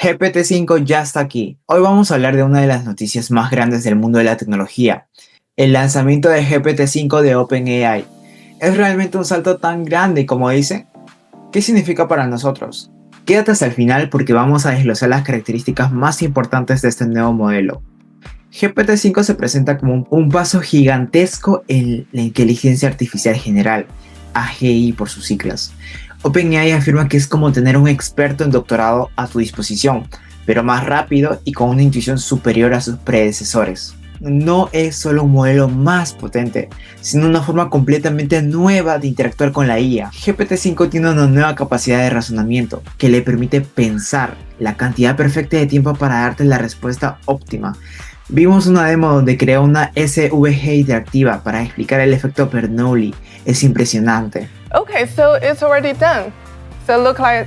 GPT-5 ya está aquí. Hoy vamos a hablar de una de las noticias más grandes del mundo de la tecnología, el lanzamiento de GPT-5 de OpenAI. ¿Es realmente un salto tan grande como dicen? ¿Qué significa para nosotros? Quédate hasta el final porque vamos a desglosar las características más importantes de este nuevo modelo. GPT-5 se presenta como un paso gigantesco en la inteligencia artificial general, AGI por sus siglas. OpenAI afirma que es como tener un experto en doctorado a tu disposición, pero más rápido y con una intuición superior a sus predecesores. No es solo un modelo más potente, sino una forma completamente nueva de interactuar con la IA. GPT-5 tiene una nueva capacidad de razonamiento que le permite pensar la cantidad perfecta de tiempo para darte la respuesta óptima. Vimos una demo donde creó una SVG interactiva para explicar el efecto Bernoulli. Es impresionante. Okay, so it's already done. So look like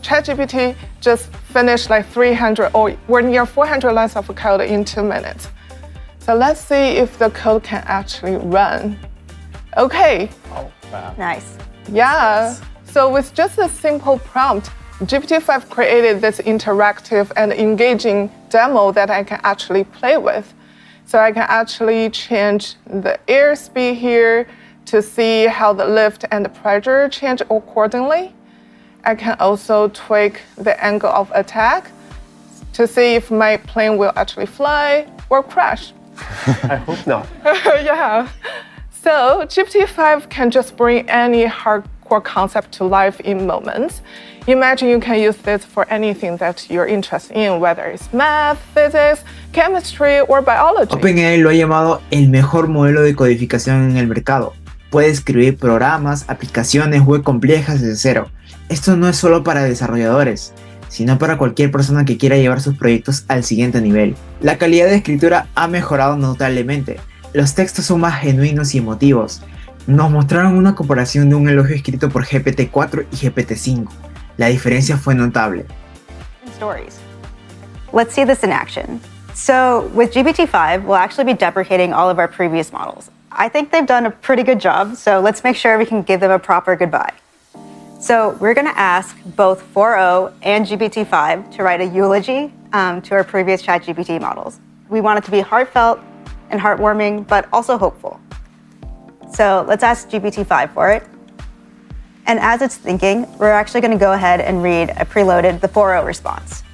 ChatGPT just finished like 300 or we're near 400 lines of code in 2 minutes. So let's see if the code can actually run. Okay. Oh, wow. Nice. Yeah. So with just a simple prompt, GPT-5 created this interactive and engaging demo that I can actually play with. So I can actually change the airspeed here to see how the lift and the pressure change accordingly. I can also tweak the angle of attack to see if my plane will actually fly or crash. I hope not. Yeah. So GPT-5 can just bring any hardcore concept to life in moments. Imagine you can use this for anything that you're interested in, whether it's math, physics, chemistry, or biology. OpenAI lo ha llamado el mejor modelo de codificación en el mercado. Puede escribir programas, aplicaciones web complejas desde cero. Esto no es solo para desarrolladores, sino para cualquier persona que quiera llevar sus proyectos al siguiente nivel. La calidad de escritura ha mejorado notablemente. Los textos son más genuinos y emotivos. Nos mostraron una comparación de un elogio escrito por GPT-4 y GPT-5. La diferencia fue notable. Stories. Let's see this in action. So with GPT-5, we'll actually be deprecating all of our previous models. I think they've done a pretty good job, so let's make sure we can give them a proper goodbye. So we're going to ask both 4o and GPT-5 to write a eulogy to our previous ChatGPT models. We want it to be heartfelt and heartwarming, but also hopeful. So let's ask GPT-5 for it. And as it's thinking, we're actually going to go ahead and read a preloaded the 4o response.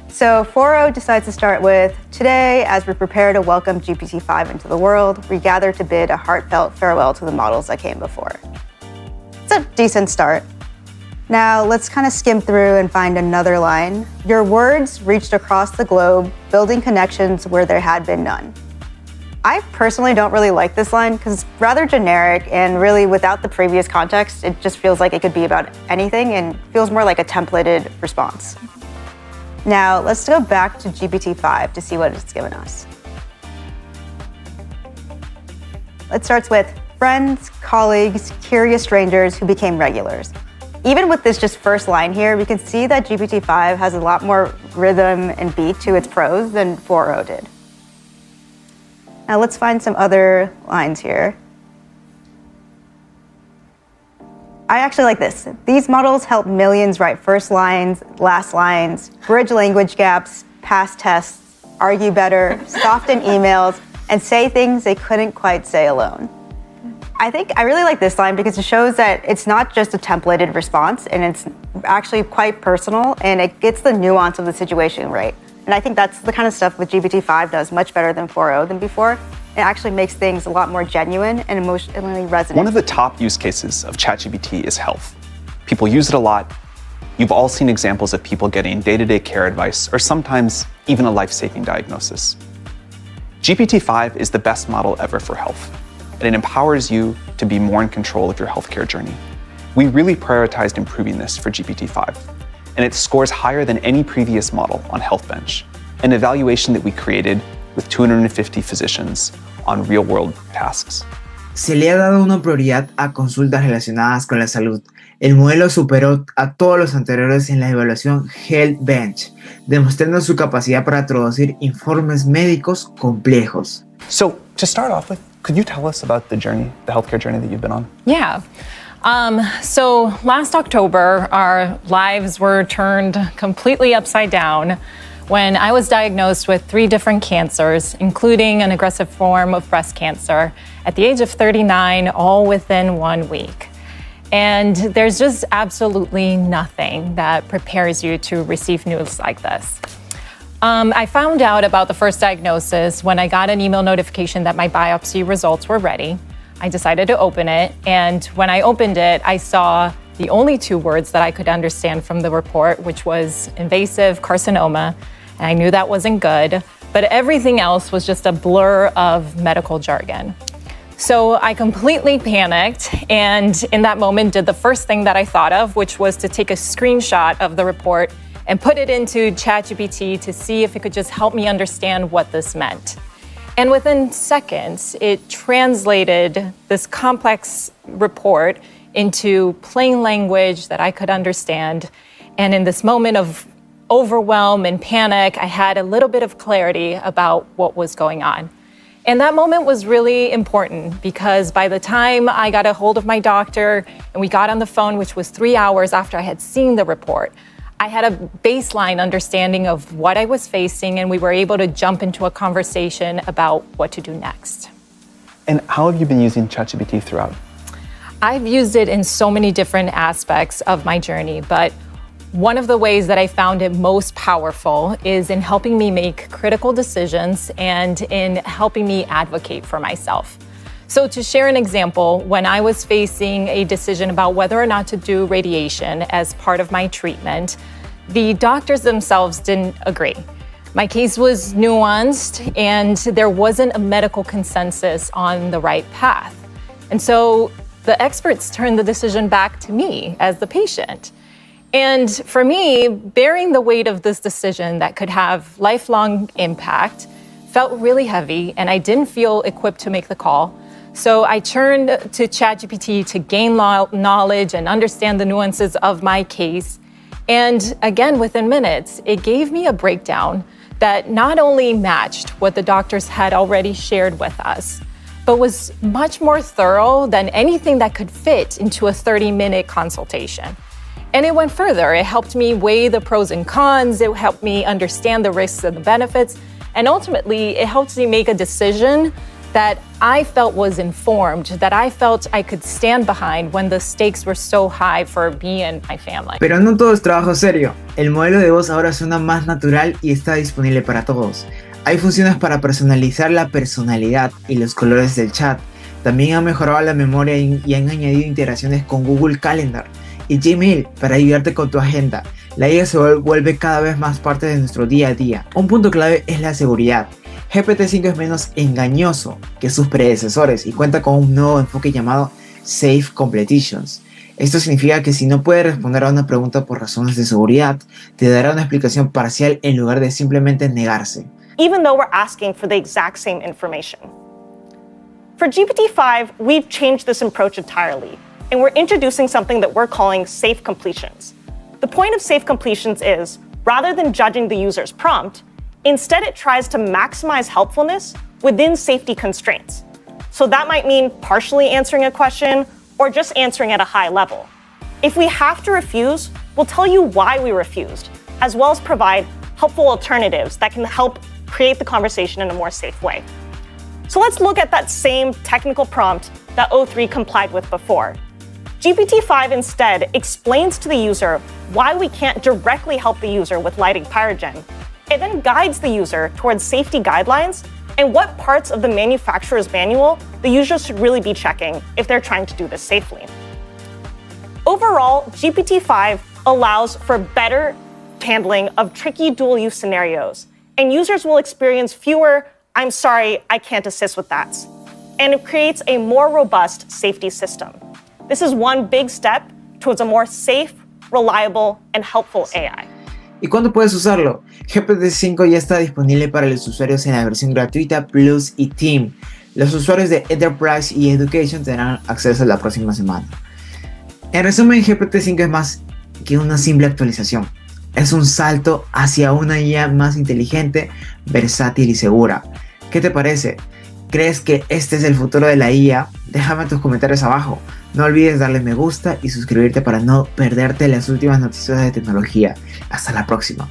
So 4o decides to start with, today, as we prepare to welcome GPT-5 into the world, we gather to bid a heartfelt farewell to the models that came before. It's a decent start. Now let's kind of skim through and find another line. Your words reached across the globe, building connections where there had been none. I personally don't really like this line because it's rather generic and really without the previous context, it just feels like it could be about anything and feels more like a templated response. Now let's go back to GPT-5 to see what it's given us. It starts with friends, colleagues, curious strangers who became regulars. Even with this just first line here, we can see that GPT-5 has a lot more rhythm and beat to its prose than 4o did. Now let's find some other lines here. I actually like this. These models help millions write first lines, last lines, bridge language gaps, pass tests, argue better, soften emails, and say things they couldn't quite say alone. I really like this line because it shows that it's not just a templated response and it's actually quite personal and it gets the nuance of the situation right. And I think that's the kind of stuff with GPT-5 does much better than 4o than before. It actually makes things a lot more genuine and emotionally resonant. One of the top use cases of ChatGPT is health. People use it a lot. You've all seen examples of people getting day-to-day care advice or sometimes even a life-saving diagnosis. GPT-5 is the best model ever for health, and it empowers you to be more in control of your healthcare journey. We really prioritized improving this for GPT-5, and it scores higher than any previous model on HealthBench, an evaluation that we created with 250 physicians on real-world tasks. Se le ha dado una prioridad a consultas relacionadas con la salud. El modelo superó a todos los anteriores en la evaluación HealthBench, demostrando su capacidad para traducir informes médicos complejos. So, to start off with, could you tell us about the healthcare journey that you've been on? Yeah. So last October, our lives were turned completely upside down when I was diagnosed with 3 different cancers, including an aggressive form of breast cancer, at the age of 39, all within 1 week. And there's just absolutely nothing that prepares you to receive news like this. I found out about the first diagnosis when I got an email notification that my biopsy results were ready. I decided to open it, and when I opened it, I saw the only 2 words that I could understand from the report, which was invasive carcinoma, and I knew that wasn't good, but everything else was just a blur of medical jargon. So I completely panicked, and in that moment did the first thing that I thought of, which was to take a screenshot of the report and put it into ChatGPT to see if it could just help me understand what this meant. And within seconds, it translated this complex report into plain language that I could understand. And in this moment of overwhelm and panic, I had a little bit of clarity about what was going on. And that moment was really important because by the time I got a hold of my doctor and we got on the phone, which was 3 hours after I had seen the report, I had a baseline understanding of what I was facing, and we were able to jump into a conversation about what to do next. And how have you been using ChatGPT throughout? I've used it in so many different aspects of my journey, but one of the ways that I found it most powerful is in helping me make critical decisions and in helping me advocate for myself. So to share an example, when I was facing a decision about whether or not to do radiation as part of my treatment, the doctors themselves didn't agree. My case was nuanced and there wasn't a medical consensus on the right path. And so the experts turned the decision back to me as the patient. And for me, bearing the weight of this decision that could have lifelong impact felt really heavy, and I didn't feel equipped to make the call. So I turned to ChatGPT to gain knowledge and understand the nuances of my case. And again, within minutes, it gave me a breakdown that not only matched what the doctors had already shared with us, but was much more thorough than anything that could fit into a 30-minute consultation. And it went further. It helped me weigh the pros and cons. It helped me understand the risks and the benefits. And ultimately, it helped me make a decision that I felt was informed, that I felt I could stand behind when the stakes were so high for me and my family. Pero no todo es trabajo serio. El modelo de voz ahora suena más natural y está disponible para todos. Hay funciones para personalizar la personalidad y los colores del chat. También han mejorado la memoria y han añadido integraciones con Google Calendar y Gmail para ayudarte con tu agenda. La IA se vuelve cada vez más parte de nuestro día a día. Un punto clave es la seguridad. GPT-5 es menos engañoso que sus predecesores y cuenta con un nuevo enfoque llamado Safe Completions. Esto significa que si no puedes responder a una pregunta por razones de seguridad, te dará una explicación parcial en lugar de simplemente negarse. Even though we're asking for the exact same information. For GPT-5, we've changed this approach entirely, and we're introducing something that we're calling safe completions. The point of safe completions is, rather than judging the user's prompt, instead it tries to maximize helpfulness within safety constraints. So that might mean partially answering a question or just answering at a high level. If we have to refuse, we'll tell you why we refused, as well as provide helpful alternatives that can help create the conversation in a more safe way. So let's look at that same technical prompt that O3 complied with before. GPT-5 instead explains to the user why we can't directly help the user with lighting pyrogen. It then guides the user towards safety guidelines and what parts of the manufacturer's manual the user should really be checking if they're trying to do this safely. Overall, GPT-5 allows for better handling of tricky dual-use scenarios, and users will experience fewer "I'm sorry, I can't assist with that," and it creates a more robust safety system. This is one big step towards a more safe, reliable, and helpful AI. ¿Y cuándo puedes usarlo? GPT-5 ya está disponible para los usuarios en la versión gratuita Plus y Team. Los usuarios de Enterprise y Education tendrán acceso la próxima semana. En resumen, GPT-5 es más que una simple actualización. Es un salto hacia una IA más inteligente, versátil y segura. ¿Qué te parece? ¿Crees que este es el futuro de la IA? Déjame tus comentarios abajo. No olvides darle me gusta y suscribirte para no perderte las últimas noticias de tecnología. Hasta la próxima.